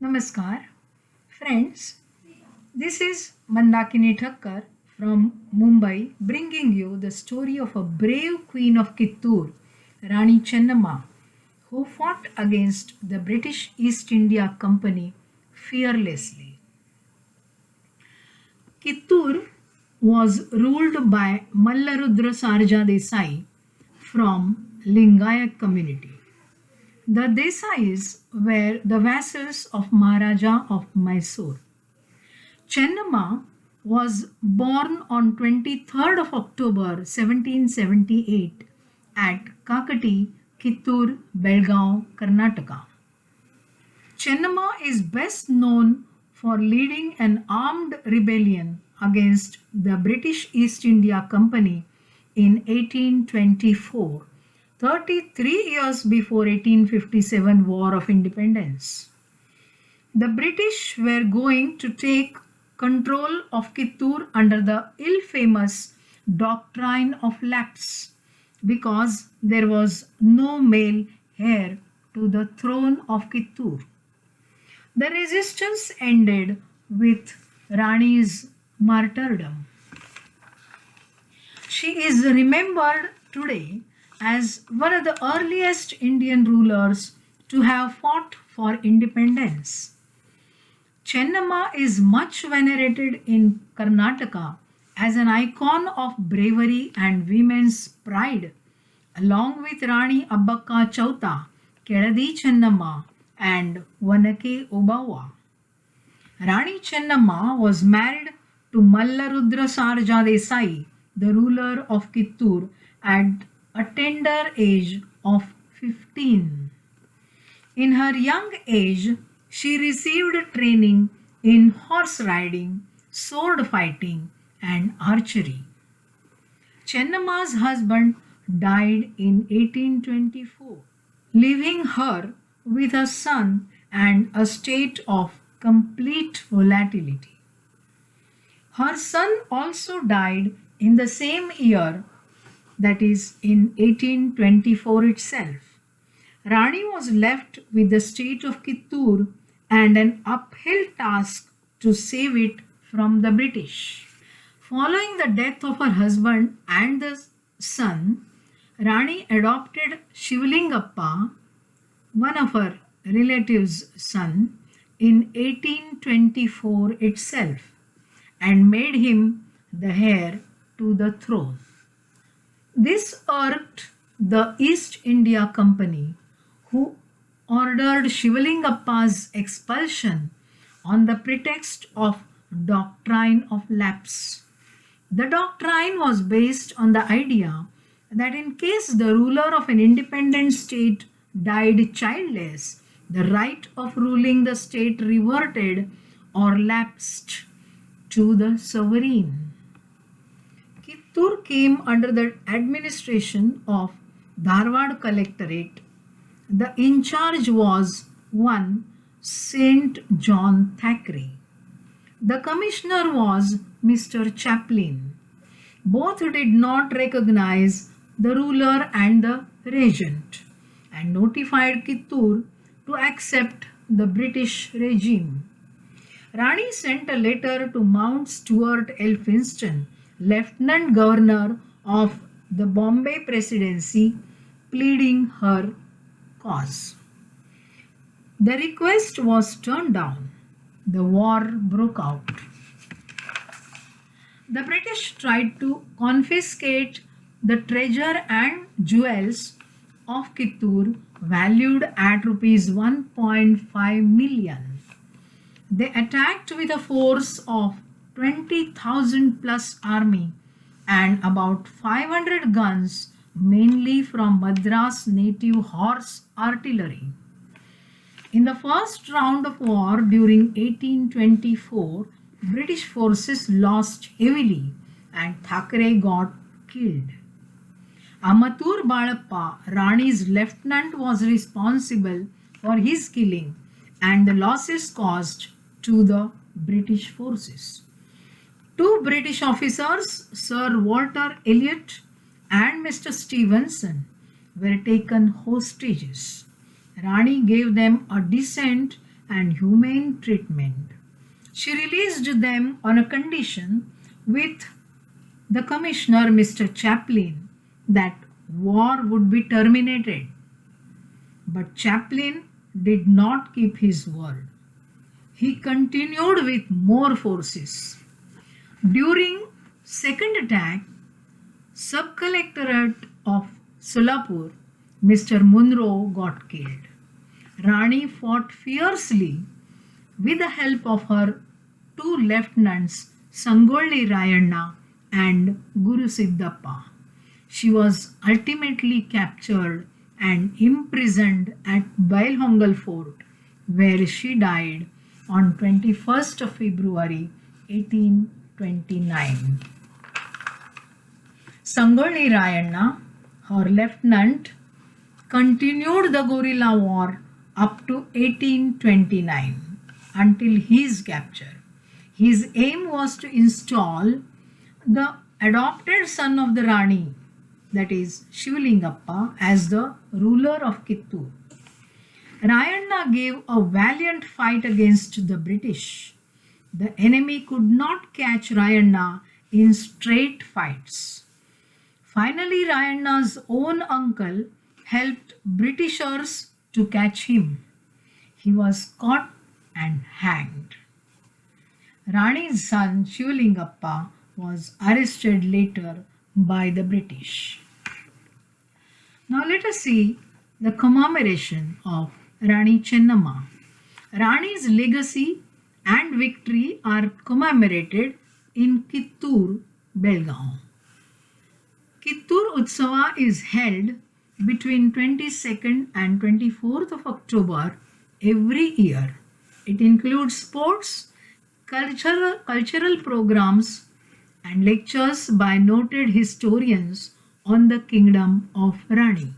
Namaskar, friends. This is Mandakini Thakkar from Mumbai bringing you the story of a brave queen of Kittur, Rani Chennamma, who fought against the British East India Company fearlessly. Kittur was ruled by Mallarudra Sarja Desai from Lingayat community. The Desais were the vassals of Maharaja of Mysore. Chennamma was born on 23rd of October 1778 at Kakati, Kittur, Belgaum, Karnataka. Chennamma is best known for leading an armed rebellion against the British East India Company in 1824, 33 years before 1857 War of Independence. The British were going to take control of Kittur under the ill-famous doctrine of lapse because there was no male heir to the throne of Kittur. The resistance ended with Rani's martyrdom. She is remembered today as one of the earliest Indian rulers to have fought for independence. Chennamma is much venerated in Karnataka as an icon of bravery and women's pride, along with Rani Abbakka Chauta, Kedadi Chennamma, and Vanake Obawa. Rani Chennamma was married to Mallarudra Sarja Desai, the ruler of Kittur, at a tender age of 15. In her young age, she received training in horse riding, sword fighting, and archery. Chennamma's husband died in 1824, leaving her with a son and a state of complete volatility. Her son also died in the same year, that is, in 1824 itself. Rani was left with the state of Kittur and an uphill task to save it from the British. Following the death of her husband and the son, Rani adopted Shivalingappa, one of her relatives' son, in 1824 itself and made him the heir to the throne. This irked the East India Company, who ordered Shivalingappa's expulsion on the pretext of doctrine of lapse. The doctrine was based on the idea that in case the ruler of an independent state died childless, the right of ruling the state reverted or lapsed to the sovereign. Kittur came under the administration of Dharwad Collectorate. The in charge was one Saint John Thackeray. The commissioner was Mr. Chaplin. Both did not recognize the ruler and the regent and notified Kittur to accept the British regime. Rani sent a letter to Mount Stuart Elphinstone, Lieutenant Governor of the Bombay Presidency, pleading her cause. The request was turned down. The war broke out. The British tried to confiscate the treasure and jewels of Kittur valued at rupees 1.5 million. They attacked with a force of 20,000 plus army and about 500 guns, mainly from Madras native horse artillery. In the first round of war during 1824, British forces lost heavily and Thackeray got killed. Amatur Balappa, Rani's lieutenant, was responsible for his killing and the losses caused to the British forces. Two British officers, Sir Walter Elliot and Mr. Stevenson, were taken hostages. Rani gave them a decent and humane treatment. She released them on a condition with the commissioner, Mr. Chaplin, that war would be terminated. But Chaplin did not keep his word. He continued with more forces. During second attack, Sub-Collectorate of Solapur, Mr. Munro got killed. Rani fought fiercely with the help of her two lieutenants, Sangolli Rayanna and Guru Siddhappa. She was ultimately captured and imprisoned at Bailhongal Fort, where she died on 21st of February 1829. Sangolli Rayanna, her lieutenant, continued the guerrilla war up to 1829 until his capture. His aim was to install the adopted son of the Rani, that is Shivalingappa, as the ruler of Kittur. Rayanna gave a valiant fight against the British. The enemy could not catch Rayanna in straight fights. Finally, Rayanna's own uncle helped Britishers to catch him. He was caught and hanged. Rani's son Shivalingappa was arrested later by the British. Now let us see the commemoration of Rani Chennamma. Rani's legacy and victory are commemorated in Kittur, Belgaum. Kittur Utsava is held between 22nd and 24th of October every year. It includes sports, cultural programs and lectures by noted historians on the kingdom of Rani.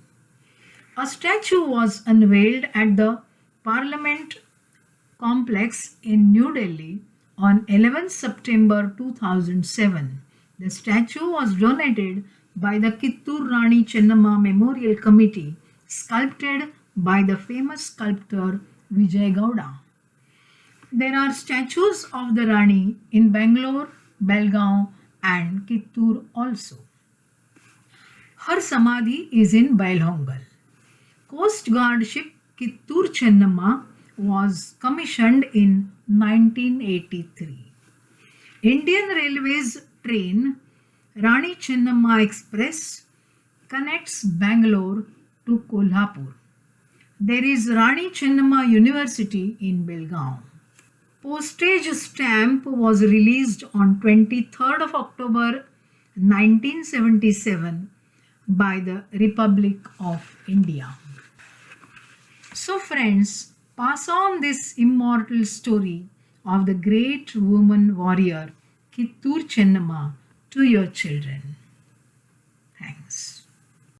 A statue was unveiled at the Parliament complex in New Delhi on 11 September 2007. The statue was donated by the Kittur Rani Chennamma Memorial Committee, sculpted by the famous sculptor Vijay Gowda. There are statues of the Rani in Bangalore, Belgaum and Kittur also. Her Samadhi is in Bailhongal. Coast Guard ship Kittur Chennamma was commissioned in 1983. Indian Railways train Rani Chennamma Express connects Bangalore to Kolhapur. There is Rani Chennamma University in Belgaum. Postage stamp was released on 23rd of October 1977 by the Republic of India. So friends, pass on this immortal story of the great woman warrior Kittur Chennamma to your children. Thanks.